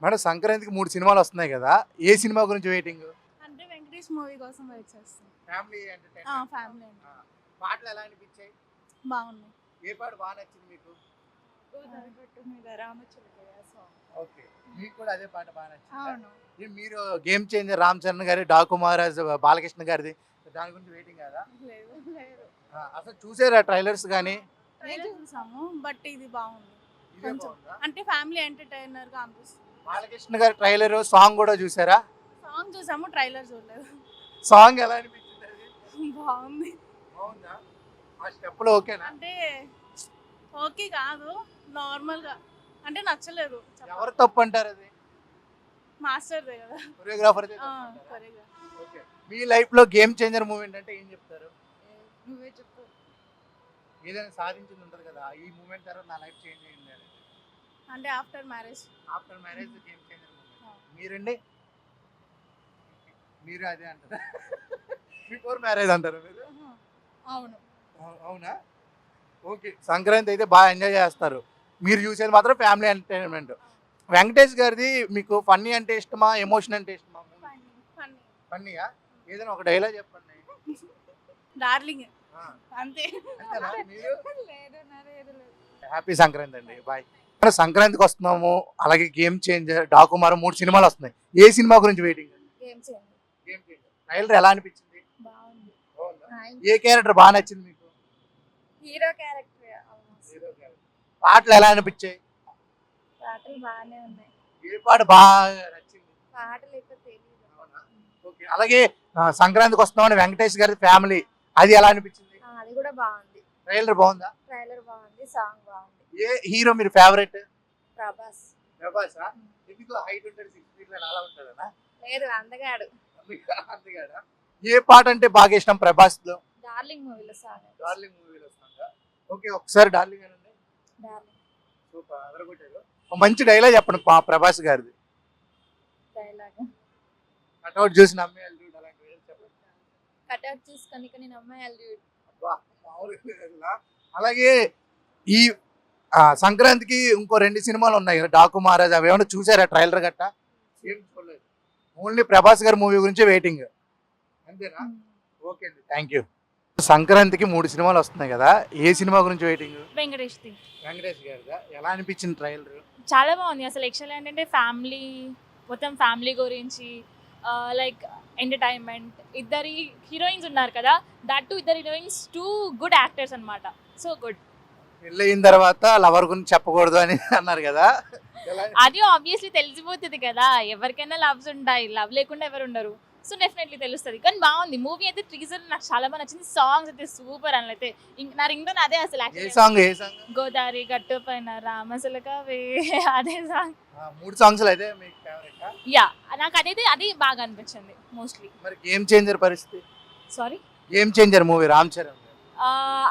Madam సంక్రాంతికి 3 సినిమాలు వస్తున్నాయి కదా! ఏ సినిమా గురించి వెయిటింగ్? అంటే వెంకటేష్ మూవీ కోసం వెయిట్ చేస్తాం. Family entertainment. ఫ్యామిలీ అండి. ఆ! పాటలు ఎలా అనిపించాయి? బాగున్నాయి. ఏ పాట బాగా నచ్చింది మీకు? గోదావరి గట్టు మీద రామచిలకయ్య సాంగ్. ఓకే. మీకు కూడా అదే పాట బాగా నచ్చిందా? అవును. మీరు గేమ్ చేంజర్ రామ్ చరణ్ గారి, డాకు మహారాజ్ బాలకృష్ణ గారిది దాని గురించి వెయిటింగ్ కదా? లేదు. అసలు చూసారా ట్రైలర్స్ గానీ? ట్రైలర్ చూసాము బట్ ఇది బాగుంది. ఇదే కొంచెం బాగుందా? అంటే ఫ్యామిలీ ఎంటర్టైనర్ గా అనిపిస్తుంది. బాలకృష్ణ గారి ట్రైలర్ సాంగ్ కూడా చూసారా? సాంగ్ చూసాము ట్రైలర్ చూడలేదు. సాంగ్ ఎలా అనిపించింది అది? బాగుంది. బాగుందా? ఆ స్టెప్‌లు ఓకేనా? అంటే ఓకే కాదు నార్మల్ గా అంటే నచ్చలేదు. ఎవరు తప్పు అంటారు అది? మాస్టర్దే కదా. కొరియోగ్రాఫర్‌దే ఆ, తప్పు అంటారా? కొరియోగ్రాఫర్. ఓకే. మీ లైఫ్‌లో గేమ్ చేంజర్ మూమెంట్ అంటే ఏం చెప్తారు? నువ్వే చెప్పు. ఏదైనా సాధించింది ఉంటది కదా! ఈ మూమెంట్ తర్వాత నా లైఫ్ చేంజ్ అయింది అని. అంటే after marriage. After marriage game changer moment. మీరండి? మీరు అదే అంటారా? బిఫోర్ మ్యారేజ్ అంటారా మీరు? అవును. అవునా? ఓకే. సంక్రాంతి అయితే బాగా ఎంజాయ్ చేస్తారు. మీరు చూసేది మాత్రం ఫ్యామిలీ ఎంటర్‌టైన్‌మెంట్. వెంకటేష్ గారిది మీకు ఫన్నీ అంటే ఇష్టమా? ఎమోషన్ అంటే ఇష్టమా? ఫన్నీ. ఫన్నీయా? ఏదైనా ఒక డైలాగ్ చెప్పండి. డార్లింగ్ ఆ! అంతే. అంతేనా? మీరు? లేదు లేదు. హ్యాపీ సంక్రాంతి అండి. బాయ్. మనం సంక్రాంతికి వస్తున్నాము. అలాగే గేమ్ చేంజర్, డాకుమార్ 3 సినిమాలు వస్తున్నాయి. ఏ సినిమా గురించి వెయిటింగ్? గేమ్ చేయండి. Game changer. ట్రైలర్ ఎలా అనిపించింది? బాగుంది. బాగుందా? ఏ క్యారెక్టర్ బాగా నచ్చింది మీకు? Hero character almost. Hero character. పాటలు ఎలా అనిపించాయి? పాటలు బాగానే ఉన్నాయి. ఏ పాట బాగా నచ్చింది? పాటలు ఎక్కువ తెలియదు. అవునా? ఓకే. అలాగే సంక్రాంతికి వస్తున్నామని వెంకటేష్ గారి ఫ్యామిలీ అది ఎలా అనిపించింది? అది కూడా బాగుంది. ట్రైలర్ బాగుందా? ట్రైలర్ బాగుంది. సాంగ్ బాగుంది. ఏ హీరో మీరు ఫేవరెట్? ప్రభాస్. ప్రభాసా? ఎందుకు హైట్ ఉంటాడు 6 ఫీట్ అలా ఉంటాడనా? లేదు అందగాడు. అంతేగాడా? ఏ పాట అంటే బాగా ఇష్టం ప్రభాస్ లో? డార్లింగ్ మూవీలో సాంగ్. డార్లింగ్ మూవీలో వస్తుందా? ఓకే. ఒకసారి డార్లింగ్ అనండి. డార్లింగ్ సూపర్ అదరగొట్టారు. ఒక మంచి డైలాగ్ చెప్పండి ప్రభాస్ గారిది. డైలాగ్. కట్అవుట్ చూసి నమ్మేయాలి చూడు అలాంటి చెప్పండి. కట్అవుట్ చూసుకొని నేను అమ్మాయి అబ్బా, మామూలుగా లేదు అసలు. అలాగే ఈ సంక్రాంతికి ఇంకో 2 సినిమాలు ఉన్నాయి కదా, డాకు మహారాజ్, అవి ఏమైనా చూసారా ట్రైలర్ గట్టా? ఏం చూడలేదు. ఓన్లీ ప్రభాస్ గారి మూవీ గురించి వెయిటింగ్ అంతేనా? ఓకే అండి, థ్యాంక్ యూ. సంక్రాంతికి 3 సినిమాలు వస్తున్నాయి కదా, ఏ సినిమా గురించి వెయిటింగ్? వెంకటేష్‌ది. వెంకటేష్ గారిదా? ఎలా అనిపించింది ట్రైలర్? చాలా బాగుంది. అసలు యాక్చువల్లీ ఏంటంటే ఫ్యామిలీ మొత్తం ఫ్యామిలీ గురించి లైక్ ఎంటర్‌టైన్‌మెంట్. ఇద్దరి హీరోయిన్స్ ఉన్నారు కదా! దట్ టూ ఇద్దరు హీరోయిన్స్ 2 గుడ్ యాక్టర్స్ అన్నమాట. So good. పెళ్ళి అయిన తర్వాత లవర్ గురించి చెప్పకూడదు అని అన్నారు కదా, ఎలా? అది ఆబ్వియస్లీ తెలిసిపోతుంది కదా! ఎవరికైనా లవ్స్ ఉంటాయి. లవ్ లేకుండా ఎవరు ఉండరు. సో డెఫినెట్లీ తెలుస్తుంది. కానీ బాగుంది మూవీ అయితే. టీజర్ నాకు చాలా బాగా నచ్చింది. సాంగ్స్ అయితే సూపర్ అని అయితే నా రింగ్‌టోన్ అదే అసలు ఏ యాక్చువల్లీ. సాంగ్? ఏ సాంగ్? గోదావరి గట్టు పైన రామచిలకవే అదే సాంగ్. 3 సాంగ్స్ అయితే మీకు ఫేవరెటా? యా నాకు అదైతే అది బాగా అనిపించింది మోస్ట్లీ. మరి గేమ్ చేంజర్ పరిస్థితి? Sorry. Game changer movie Ram Charan.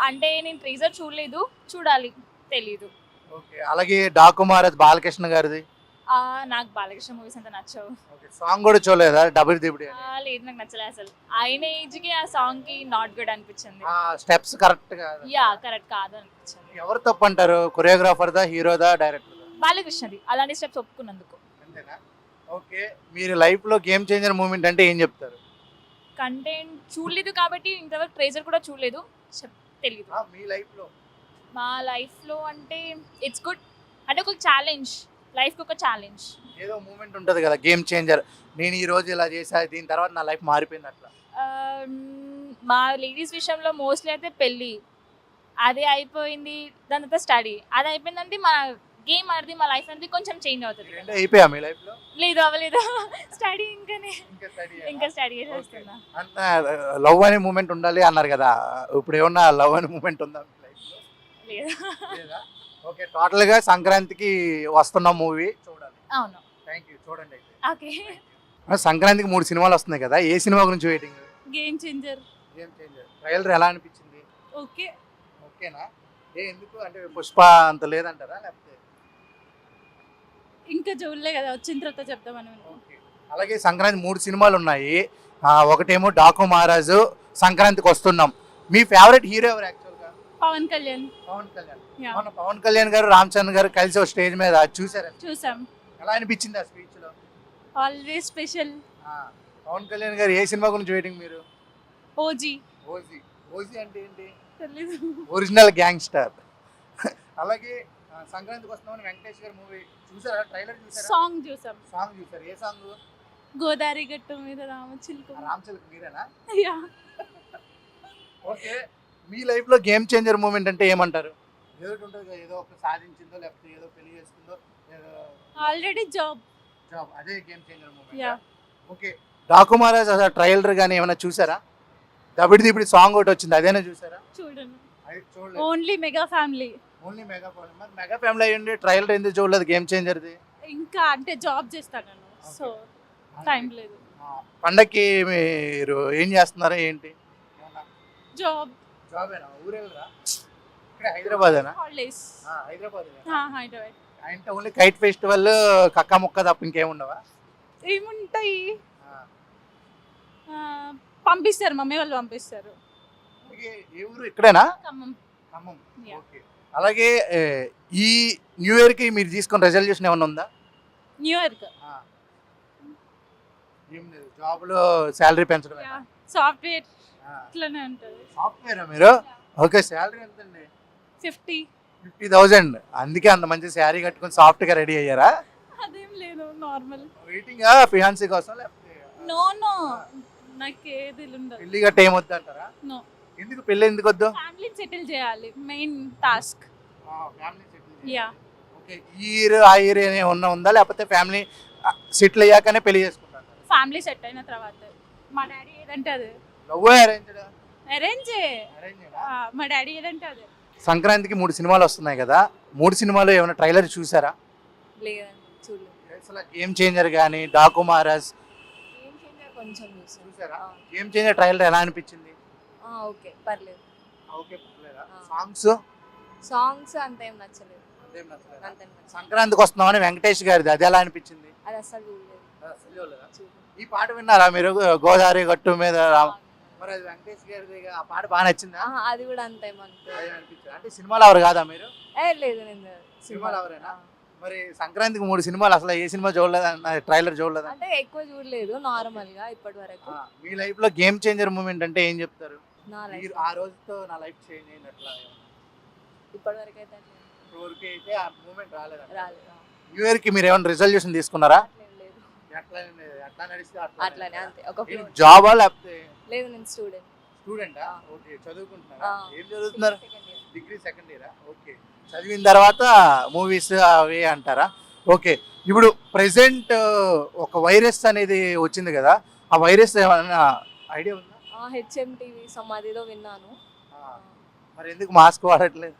అంటే నేను ట్రీజర్ చూడలేదు, చూడాలి, తెలీదు. ఓకే. అలాగే డాకు మహారాజ్ బాలకృష్ణ గారిది. నాకు బాలకృష్ణ మూవీస్ అంత నచ్చవు. ఓకే. సాంగ్ కూడా చూడలేదా డబుల్ దిబుడి అని? లేదు నాకు నచ్చలేదు అసలు. ఆయన ఏజ్కి ఆ సాంగ్కి నాట్ గుడ్ అనిపించింది. స్టెప్స్ కరెక్ట్ కాదు. యా కరెక్ట్ కాదు అనిపించింది. ఎవరు తప్పు అంటారు? కొరియోగ్రాఫర్దా, హీరోదా, డైరెక్టర్దా? బాలకృష్ణది అలాంటి స్టెప్స్ ఒప్పుకున్నందుకు. అంతేనా? ఓకే. మీరు లైఫ్ లో గేమ్ చేంజర్ మూమెంట్ అంటే ఏం చెప్తారు? కంటెంట్ చూడలేదు కాబట్టి ఇంతవరకు ట్రేజర్ కూడా చూడలేదు, తెలీదు. మీ లైఫ్ లో మా లైఫ్లో అంటే ఇట్స్ గుడ్. అంటే ఒక ఛాలెంజ్, లైఫ్కి ఒక ఛాలెంజ్. ఏదో మూమెంట్ ఉంటది కదా గేమ్ చేంజర్, నేను ఈ రోజు ఇలా చేసా, దీని తర్వాత నా లైఫ్ మారిపోయింది అట్లా. మా లేడీస్ విషయంలో మోస్ట్లీ అయితే పెళ్ళి అదే అయిపోయింది. దాని తర్వాత స్టడీ అది అయిపోయిందంటే మా గేమ్ ఆడిది, మా లైఫ్ అనేది కొంచెం చేంజ్ అవుతుంది. రెండే అయిపోయా మీ లైఫ్ లో? లేదు అవ్వలేదు. స్టడీ ఇంకా స్టడీ ఓకే. చేస్తున్నా. అంత లవ్ అనే మూమెంట్ ఉండాలి అన్నారు కదా, ఇప్పుడు ఏమన్నా లవ్ అనే మూమెంట్ ఉందా మీ లైఫ్ లో? లేదు. లేదా? ఓకే. టోటల్ గా సంక్రాంతికి వస్తున్న మూవీ చూడాలి. అవును. Thank you. చూడండి అయితే. ఓకే. సంక్రాంతికి 3 సినిమాలు వస్తున్నాయి కదా, ఏ సినిమా గురించి waiting? Game changer. Game changer. Trailer ఎలా అనిపించింది? ఓకే. ఓకేనా? ఎందుకు అంటే పుష్ప అంత లేదంటారా లేకపోతే? ఇంకా చూడలే కదా, వచ్చిన తర్వాత చెప్దామని. ఓకే. అలాగే సంక్రాంతి 3 సినిమాలు ఉన్నాయి. ఒకటేమో డాకు మహారాజు, సంక్రాంతికి వస్తున్నాం. మీ ఫేవరెట్ హీరో ఎవరు యాక్చువల్గా? పవన్ కళ్యాణ్. పవన్ కళ్యాణ్. Yeah. మన పవన్ కళ్యాణ్ గారు రామ్ చరణ్ గారు కలిసి ఒక స్టేజ్ మీద చూసారా? చూసాం. ఎలా అనిపించింది ఆ స్పీచ్ లో? Always special. పవన్ కళ్యాణ్ గారు ఏ సినిమా గురించి వెయిటింగ్ మీరు? ఓజీ. ఓజీ. ఓజీ అంటే ఏంటి? తెలీదు. Original gangster. అలాగే సంక్రాంతికి వస్తున్నామని వెంకటేష్ గారి మూవీ చూసారా? ట్రైలర్ చూసారా? సాంగ్ చూసాం. సాంగ్ చూసారు? ఏ సాంగ్? గోదావరి గట్టు మీద రామచిలుక. రామచిలక మీరేనా? యా. ఓకే, మీ లైఫ్ లో గేమ్ చేంజర్ మూమెంట్ అంటే ఏమంటారు? ఏదో ఒకటి ఉంటుంది కదా, ఏదో ఒక సాధించిందో లేకపోతే ఏదో పెళ్లి చేసుకుందో, ఏదో ఆల్రెడీ జాబ్. జాబ్, అదే game changer moment. Yeah. Okay, డాకుమారాజ్ అసలు ట్రైలర్ కానీ ఏమైనా చూసారా? దబిడి సాంగ్ ఒకటి వచ్చింది, అదేనా చూసారా? చూడండి. అది చూడలేదు. Only mega family. Only mega family. మరి మెగా ఫ్యామిలీ అయ్యండి ట్రైలర్ ఎందుకు చూడలేదు గేమ్ చేంజర్ది? ఇంకా అంటే జాబ్ చేస్తాను నేను, సో టైం లేదు. పండక్కి మీరు ఏం చేస్తున్నారు ఏంటి? జాబ్. జాబేనా? ఊరెళ్ళరా? ఇక్కడ హైదరాబాదేనా? హాలిడేస్. హైదరాబాద్. హైదరాబాద్. అంటే ఓన్లీ కైట్ ఫెస్టివల్, కక్క ముక్క తప్ప ఇంకేముండవా? ఏముంటాయి, పంపిస్తారు, మమ్మీ వాళ్ళు పంపిస్తారు. ఏ ఊరు? ఇక్కడేనా? ఖమ్మం. ఖమ్మం. Yeah. ఓకే. అలాగే ఈ న్యూ ఇయర్ కి మీరు తీసుకున్న రెజల్యూషన్ ఏమైనా ఉందా? New year. ఏం లేదు, జాబ్ లో శాలరీ పెంచడం. సాఫ్ట్వేర్ ఇట్లానే ఉంటుంది. సాఫ్ట్వేరా మీరు? ఓకే, శాలరీ ఎంత అండి? 50,000. అందుకే అంత మంచి శారీ కట్టుకొని సాఫ్ట్ గా రెడీ అయ్యారా? అదేం లేదు, నార్మల్. వెయిటింగ్ ఫియాన్సీ కోసం లేకపోతే? నో నాకు ఏది ఉండదు. పెళ్లి గట్ట ఏమొద్దు అంటారా? నో. ఎందుకు పెళ్లి ఎందుకు వద్దు? ఫ్యామిలీని సెటిల్ చేయాలి, main task. Family settle. Yeah. Okay, ఈ ఇయర్ ఆ ఇయర్ ఉందా లేకపోతే ఫ్యామిలీ సెటిల్ అయ్యాకనే పెళ్లి చేసుకుంటారు? ఫ్యామిలీ సెట్ అయిన తర్వాత. మా డాడీ ఏదంటే అది. Love arranged? అరేంజే. మా డాడీ ఏదంటే అది. సంక్రాంతికి 3 సినిమాలు వస్తున్నాయి కదా, 3 సినిమాలు ఏమైనా ట్రైలర్ చూసారా? లేదండి, చూడలేదు. అసలు గేమ్ చేంజర్ కానీ డాకు మహారాజ్ ఏం చేంజర్ కొంచెం చూసాను. చూసారా? గేమ్ చేంజర్ ట్రైలర్ ఎలా అనిపించింది? ఓకే, పర్లేదు. ఓకే, పర్లేదా? ఆ. సాంగ్స్ సాంగ్స్ అంత ఏం నచ్చలేదు. అదేం నచ్చలేదా? అంత ఏం నచ్చలేదు. సంక్రాంతికి వస్తున్నామని వెంకటేష్ గారిది, అది ఎలా అనిపించింది? అది అసలు చూడలేదు. చూడలేదు. ఈ పాట విన్నారా మీరు? గోదావరి గట్టు మీద మరి అది వెంకటేష్ గారిది, ఆ పాట బాగా నచ్చిందా? అది కూడా అంత ఏమనుకో. అదే అనిపించింది. అంటే సినిమాలు ఎవరు కాదా మీరు? లేదు, నేను సినిమాలు ఎవరైనా? మరి సంక్రాంతికి 3 సినిమాలు, అసలు ఏ సినిమా చూడలేదా? ట్రైలర్ చూడలేదా? అంటే ఎక్కువ చూడలేదు, నార్మల్ గా ఇప్పటి వరకు. మీ లైఫ్ లో గేమ్ చేంజర్ మూమెంట్ అంటే ఏం చెప్తారు? నా లైఫ్ ఆ రోజుతో నా లైఫ్ చేంజ్ అయినట్లా? ఇప్పటి వరకు అయితే ఇప్పటివరకు అయితే ఆ మూమెంట్ రాలేదు. రాలేదు. న్యూ ఇయర్ కి మీరు ఏమైనా రిజల్యూషన్ తీసుకున్నారా? లేదు, ఎట్లా నడిస్తే అట్లానే అంతే. ఒక జాబా లేకపోతే? లేదు, నేను స్టూడెంట్. స్టూడెంటా? ఆ. ఓకే, చదువుకుంటున్నారా? ఏం చదువుతున్నారు? డిగ్రీ సెకండ్ ఇయరా? ఓకే, చదివిన తర్వాత మూవీస్ అవి అంటారా? ఓకే, ఇప్పుడు ప్రెసెంట్ ఒక వైరస్ అనేది వచ్చింది కదా, ఆ వైరస్ ఏమైనా ఐడియా ఉందా? HMTV సమాధిలో విన్నాను. మరి ఎందుకు మాస్క్ వాడట్లేదు?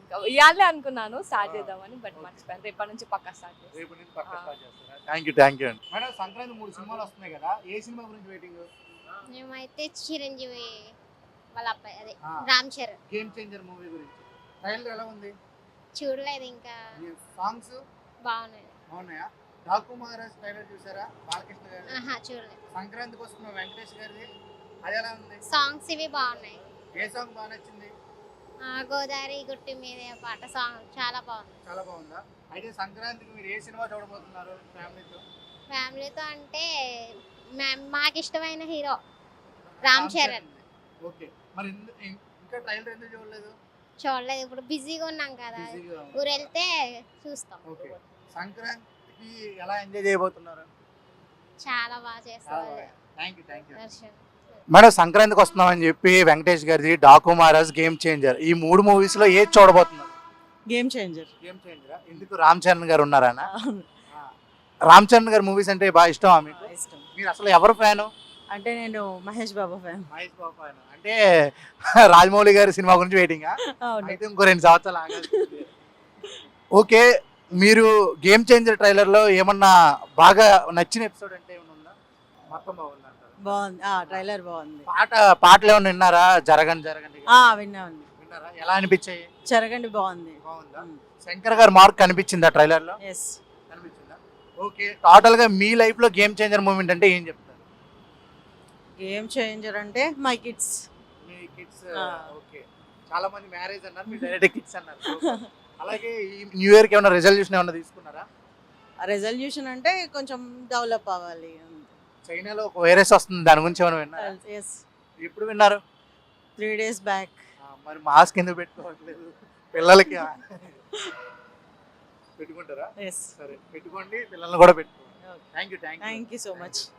ఇంకా ఇవ్వాలి అనుకున్నాను స్టార్ట్ చేద్దామని, బట్ మర్చిపోయాను. రేపటి నుంచి పక్కా స్టార్ట్ చేస్తాను. రేపు నుంచి పక్కా స్టార్ట్ చేస్తారా? థ్యాంక్ యూ అండి. మేడం, సంక్రాంతి 3 సినిమాలు వస్తున్నాయి కదా, ఏ సినిమా గురించి వెయిటింగ్? మేమైతే చిరంజీవి వాళ్ళ అబ్బాయి అదే Ram Charan. Game changer movie గురించి ట్రైలర్ ఎలా ఉంది? చూడలేదు ఇంకా. సాంగ్స్ బాగున్నాయి. బాగున్నాయా? డాకు మహారాజ్ ట్రైలర్ చూసారా? బాలకృష్ణ గారు. చూడలేదు. సంక్రాంతికి వస్తున్న వెంకటేష్ గారిది, అది ఎలా ఉంది? సాంగ్స్ ఇవి బాగున్నాయి. ఏ సాంగ్ బాగా నచ్చింది? గోదావరి గుట్టి మీద పాట సాంగ్ చాలా బాగుంది. చాలా బాగుందా? అయితే సంక్రాంతికి మీరు ఏ సినిమా చూడబోతున్నారు ఫ్యామిలీతో? ఫ్యామిలీతో అంటే మాకు ఇష్టమైన హీరో రామ్ చరణ్. ఓకే, మరి ఇంకా ట్రైలర్ ఎందుకు చూడలేదు? చూడలేదు, ఇప్పుడు బిజీగా ఉన్నాం కదా, బిజీగా ఉన్నారు. ఊరు వెళ్తే చూస్తాం. ఓకే, సంక్రాంతికి ఎలా ఎంజాయ్ చేయబోతున్నారు? చాలా బాగా చేస్తాం. Thank you. దర్శన్. మేడం, సంక్రాంతికి వస్తున్నామని చెప్పి వెంకటేష్ గారిది, డాకు మహారాజ్, గేమ్ చేంజర్, ఈ 3 మూవీస్ లో ఏది చూడబోతున్నారు? Game changer. గేమ్ చేంజరా? ఎందుకు? రామ్ చరణ్ గారు ఉన్నారనా? రామ్ చరణ్ గారి మూవీస్ అంటే బాగా ఇష్టమా మీకు? ఇష్టం. మీరు అసలు ఎవరు ఫ్యాను? అంటే నేను మహేష్ బాబు ఫ్యాన్. మహేష్ బాబు ఫ్యాన్ అంటే రాజమౌళి గారి సినిమా గురించి వెయిటింగ్. అవును. అయితే ఇంకో 2 సంవత్సరాలు ఆగాలి. ఓకే, మీరు గేమ్ చేంజర్ ట్రైలర్ లో ఏమన్నా బాగా నచ్చిన ఎపిసోడ్ అంటే ఏమన్నా ఉందా? మొత్తం బాగుంది అంటారు. బాగుంది, ట్రైలర్ బాగుంది. పాటలు ఏమన్నా విన్నారా? జరగండి విన్నాను. విన్నారా? ఎలా అనిపించాయి? చెరగండి బాగుంది. బాగుందా? శంకర్ గారి మార్క్ కనిపించిందా ట్రైలర్ లో? ఎస్. కనిపించిందా? ఓకే, టోటల్ గా మీ లైఫ్ లో గేమ్ చేంజర్ మూమెంట్ అంటే ఏం చెప్తారు? గేమ్ చేంజర్ అంటే my kids. Me kids. Okay, చాలా మంది మ్యారేజ్ అన్నారు, మీ డైరెక్ట్ కిడ్స్ అన్నారు. అలాగే ఈ న్యూ ఇయర్ కి ఏమైనా రెజల్యూషన్ ఏమైనా తీసుకున్నారా? రెజల్యూషన్ అంటే కొంచెం డెవలప్ అవ్వాలి. చైనాలో ఒక వైరస్ వస్తుంది, దాని గురించి ఏమైనా విన్నారా? ఎస్, ఎప్పుడు విన్నారు? 3 days బ్యాక్. మరి మాస్క్ ఎందుకు పెట్టుకోవట్లేదు పిల్లలకి? పెట్టుకుంటారా? ఎస్, సరే పెట్టుకోండి, పిల్లల్ని కూడా పెట్టుకోండి. Thank you thank you so much.